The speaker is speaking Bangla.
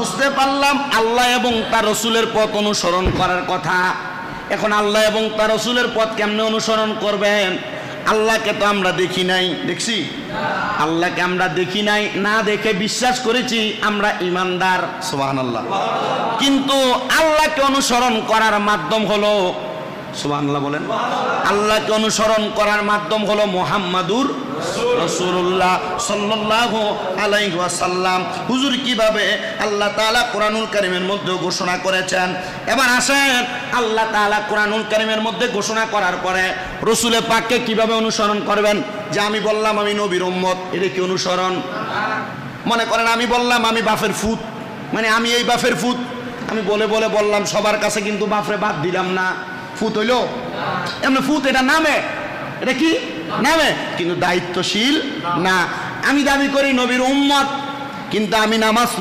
বুঝতে পারলাম আল্লাহ এবং তার রাসূলের পথ অনুসরণ করার কথা। এখন আল্লাহ এবং তার রাসূলের পথ কেমনে অনুসরণ করবেন? আল্লাহকে তো আমরা দেখি নাই, দেখছি? আল্লাহকে আমরা দেখি নাই, না দেখে বিশ্বাস করেছি আমরা ঈমানদার, সুবহানাল্লাহ। কিন্তু আল্লাহকে অনুসরণ করার মাধ্যম হলো, সুবহানাল্লাহ বলেন, আল্লাহকে অনুসরণ করার মাধ্যম হলো মুহাম্মাদুর রাসূলুল্লাহ সাল্লাল্লাহু আলাইহি ওয়াসাল্লাম। হুজুর কিভাবে আল্লাহ তাআলা কোরআনুল কারীমের মধ্যে ঘোষণা করেছেন। এবার আসেন, আল্লাহ তাআলা কোরআনুল কারীমের মধ্যে ঘোষণা করার পরে রাসূলে পাককে কিভাবে অনুসরণ করবেন? যে আমি বললাম আমি নবীর উম্মত, এটা কি অনুসরণ? মনে করেন আমি বললাম আমি বাপের ফুত, মানে আমি এই বাপের ফুত, আমি বলে বলে বললাম সবার কাছে, কিন্তু বাপরে বাদ দিলাম না, ফুত হইল এমনি ফুত, এটা নামে, এটা কি নামে, কিন্তু দায়িত্বশীল না। আমি দাবি করি নবীর উম্মত, কিন্তু আমি নামাজ পড়ি